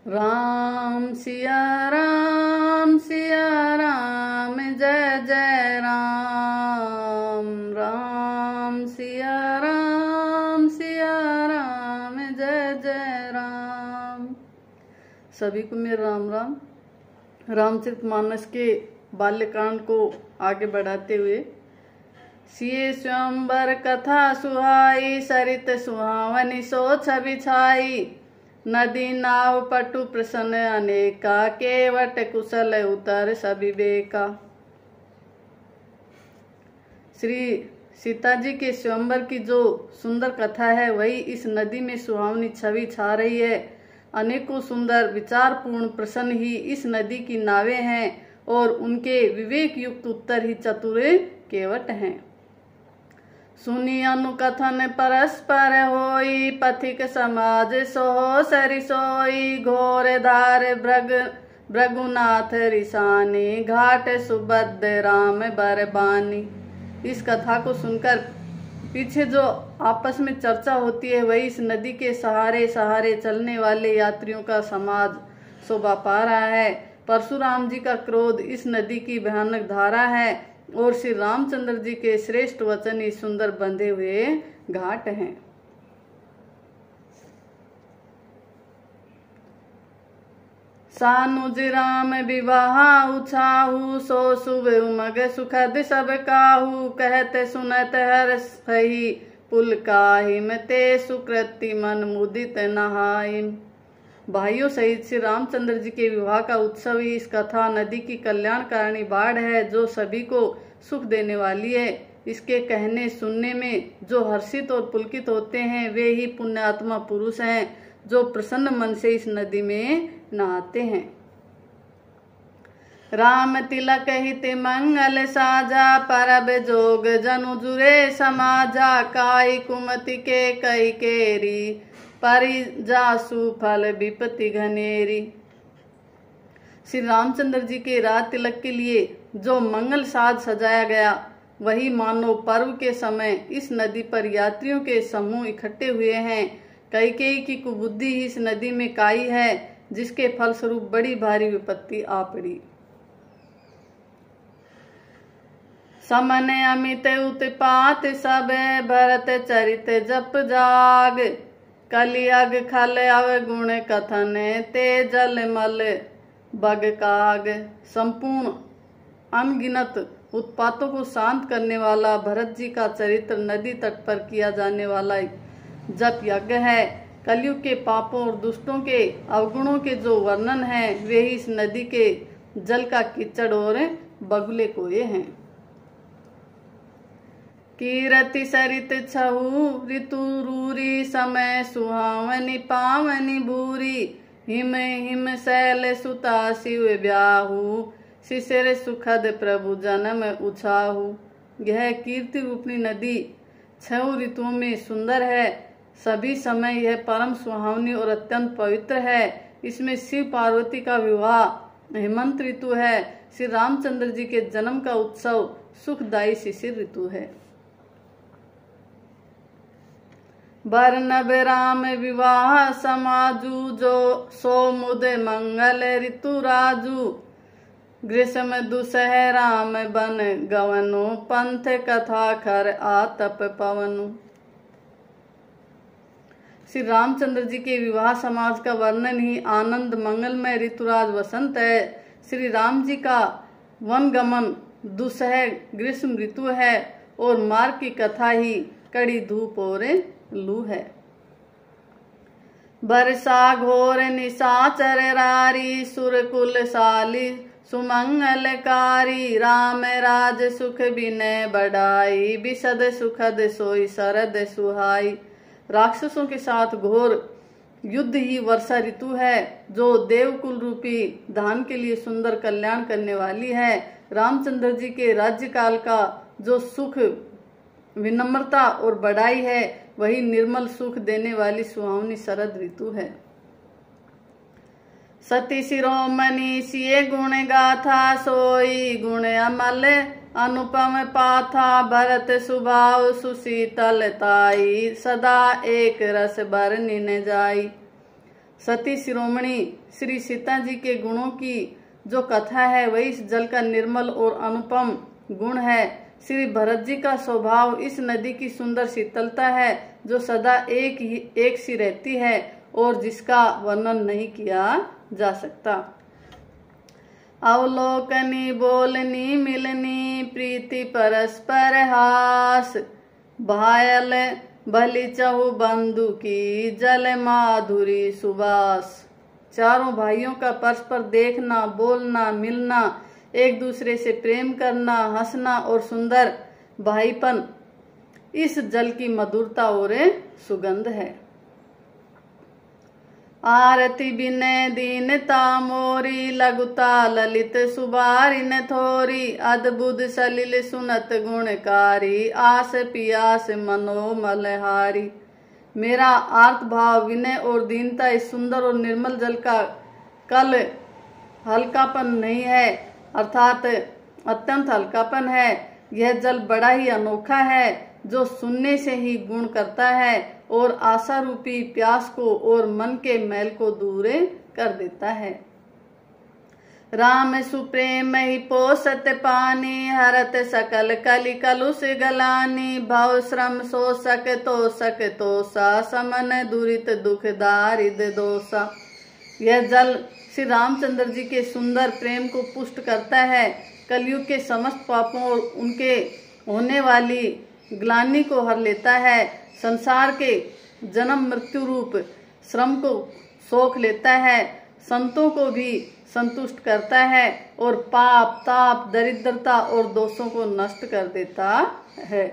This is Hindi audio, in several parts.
राम सिया राम जय जय राम। राम सिया राम जय जय राम। सभी को मेरा राम राम। रामचरितमानस के बाल्यकांड को आगे बढ़ाते हुए, सिए स्वयंवर कथा सुहाई, सरित सुहावनी सो छवि छाई, नदी नाव पटु प्रसन्न अनेका, केवट कुशल उतर सभी बेका। श्री सीता जी के स्वयंवर की जो सुंदर कथा है, वही इस नदी में सुहावनी छवि छा रही है। अनेकों सुंदर विचारपूर्ण प्रसन्न ही इस नदी की नावें हैं और उनके विवेक युक्त उत्तर ही चतुर केवट हैं। सुनी अनुकथन परस्पर होई, पथिक समाज सोहो सरि सोई, घोर धार भृगुनाथ रिसानी, घाट सुभद्र राम बरबानी। इस कथा को सुनकर पीछे जो आपस में चर्चा होती है, वही इस नदी के सहारे सहारे चलने वाले यात्रियों का समाज शोभा पा रहा है। परशुराम जी का क्रोध इस नदी की भयानक धारा है और श्री रामचंद्र जी के श्रेष्ठ वचन ही सुंदर बंधे हुए घाट हैं। सानुज राम विवाह उछाहू, सो शुभ उमग सुखद सब काहू, कहते सुनत हर सही पुलकाहिम, ते सुकृति मन मुदित नहाइम। भाइयों सहित श्री रामचंद्र जी के विवाह का उत्सव ही इस कथा नदी की कल्याणकारिणी बाढ़ है, जो सभी को सुख देने वाली है। इसके कहने सुनने में जो हर्षित और पुलकित होते हैं, वे ही पुण्यात्मा पुरुष हैं, जो प्रसन्न मन से इस नदी में नहाते हैं। राम तिलक हित मंगल साजा, परब जोग जनु जुरे समाजा, काई कुमति के कई केरी, परि जासु फल विपत्ति घनेरी। श्री रामचंद्र जी के राज तिलक के लिए जो मंगल साज सजाया गया, वही मानो पर्व के समय इस नदी पर यात्रियों के समूह इकट्ठे हुए हैं। कैकेयी की कुबुद्धि ही इस नदी में काई है, जिसके फलस्वरूप बड़ी भारी विपत्ति आ पड़ी। समन अमित उत्पात सब, भरत चरित जप जाग, कलियग खल अवगुण कथन, ते जल मल बग काग। संपूर्ण अनगिनत उत्पातों को शांत करने वाला भरत जी का चरित्र नदी तट पर किया जाने वाला जप यज्ञ है। कलयुग के पापों और दुष्टों के अवगुणों के जो वर्णन है, वे ही इस नदी के जल का कीचड़ और बगुले कोये हैं। कीरति सरित छहु ऋतु रूरी, समय सुहावनी पावनी भूरी, हिम हिम शैल सुता शिव ब्याहू, शिशिर सुखद प्रभु जन्म उछाहू। यह कीर्ति रूपनी नदी 6 ऋतुओं में सुंदर है। सभी समय यह परम सुहावनी और अत्यंत पवित्र है। इसमें शिव पार्वती का विवाह हेमंत ऋतु है। श्री रामचंद्र जी के जन्म का उत्सव सुखदायी शिशिर ऋतु है। बरनब राम विवाह समाजू, जो सो मुद मंगल ऋतु राजू, ग्रीष्म दुसह राम बन गवनु, पंथ कथा खर आतप पवनु। श्री रामचंद्र जी के विवाह समाज का वर्णन ही आनंद मंगलमय ऋतुराज वसंत है। श्री राम जी का वन गमन दुसह ग्रीष्म ऋतु है और मार्ग की कथा ही कड़ी धूप और लू है। बरसा घोर निशाचर रारी, सुरकुल साली सुमंगलकारी, राम राज सुख बिनय बढ़ाई, विशद सुखद सोई शरद सुहाई। राक्षसों के साथ घोर युद्ध ही वर्षा ऋतु है, जो देवकुल रूपी धान के लिए सुंदर कल्याण करने वाली है। रामचंद्र जी के राज्य काल का जो सुख विनम्रता और बढ़ाई है, वही निर्मल सुख देने वाली सुहावनी शरद ऋतु है। सती शिरोमणि सिए गुण गाथा, सोई गुण अमल अनुपम पाथा भरत सुभाव सुशीतलताई, सदा एक रस बरनी न जाई। सती शिरोमणि श्री सीता जी के गुणों की जो कथा है वही इस जल का निर्मल और अनुपम गुण है। श्री भरत जी का स्वभाव इस नदी की सुंदर शीतलता है जो सदा एक सी रहती है और जिसका वर्णन नहीं किया जा सकता। अवलोकनी बोलनी मिलनी प्रीति परस्पर हास, भायल भली चहु बंधु की जल माधुरी सुबास। चारों भाइयों का परस्पर देखना, बोलना, मिलना, एक दूसरे से प्रेम करना, हंसना और सुंदर भाईपन इस जल की मधुरता और सुगंध है। आरती बिनय दीनता मोरी, लघुता ललित सुबारी न थोरी, अद्भुत सलिल सुनत गुणकारी, आस पियास मनोमलहारी। मेरा आर्त भाव, विनय और दीनता इस सुंदर और निर्मल जल का कल हल्कापन नहीं है, अर्थात अत्यंत हल्कापन है। यह जल बड़ा ही अनोखा है जो सुनने से ही गुण करता है और आशा रूपी प्यास को और मन के मैल को दूर कर देता है। राम सुप्रेम ही पोषत पानी, हरत सकल कलि कलुष गलानी, भव श्रम शोषक तोषा, समन दुरित दुख दारिद दोषा। यह जल श्री रामचंद्र जी के सुंदर प्रेम को पुष्ट करता है, कलयुग के समस्त पापों और उनके होने वाली ग्लानि को हर लेता है, संसार के जन्म मृत्यु रूप श्रम को सोख लेता है, संतों को भी संतुष्ट करता है और पाप ताप दरिद्रता और दोषों को नष्ट कर देता है।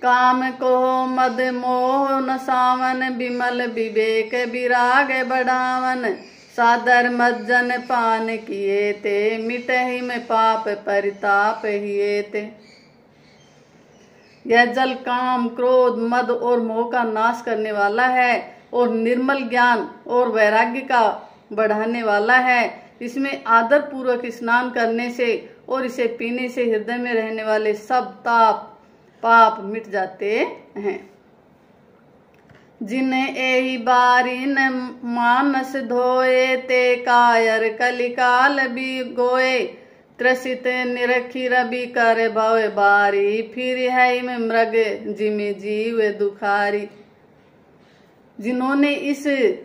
काम को मद मोह नसावन, विमल विवेक विराग बढ़ावन, सादर मज्जन पान किए ते, मिटहि में पाप परिताप हिए ते। यह जल काम क्रोध मद और मोह का नाश करने वाला है और निर्मल ज्ञान और वैराग्य का बढ़ाने वाला है। इसमें आदर पूर्वक स्नान करने से और इसे पीने से हृदय में रहने वाले सब ताप पाप मिट जाते हैं। जिन्हें एही बारी न मानस धोए, ते कायर कलिकाल भी गोए, त्रसित निरखी रवि कर भव बारी, फिर है में मृग जिमि जीव दुखारी। जिन्होंने इस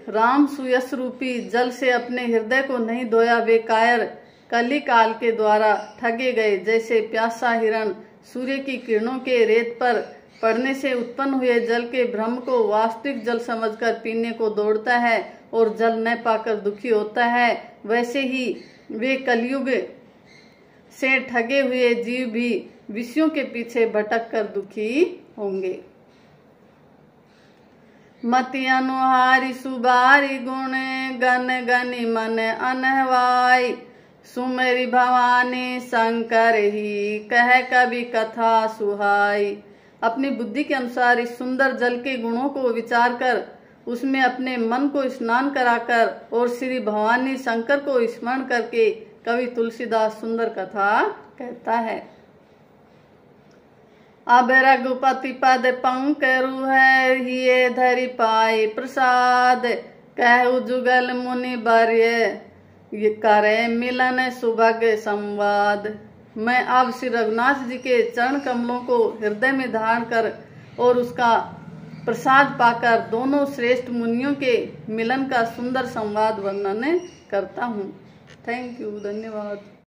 राम सुयस रूपी जल से अपने हृदय को नहीं धोया वे कायर कली काल के द्वारा ठगे गए। जैसे प्यासा हिरण सूर्य की किरणों के रेत पर पड़ने से उत्पन्न हुए जल के भ्रम को वास्तविक जल समझकर पीने को दौड़ता है और जल न पाकर दुखी होता है, वैसे ही वे कलयुग से ठगे हुए जीव भी विषयों के पीछे भटक कर दुखी होंगे। मति अनुहारी सुबारी गुण, गन गनि मन अनहवाई, सुमेरी भवानी शंकर ही कह कवि कथा सुहाई। अपनी बुद्धि के अनुसार इस सुंदर जल के गुणों को विचार कर उसमें अपने मन को स्नान कराकर और श्री भवानी शंकर को स्मरण करके कवि तुलसीदास सुंदर कथा कहता है। अब रघुपति पद पंकरु है, हिये धरि पाई प्रसाद, कहु जुगल मुनि वर्य ये करे मिलन सुभग संवाद। मैं अब श्री रघुनाथ जी के चरण कमलों को हृदय में धारण कर और उसका प्रसाद पाकर दोनों श्रेष्ठ मुनियों के मिलन का सुंदर संवाद वर्णन करता हूँ। थैंक यू, धन्यवाद।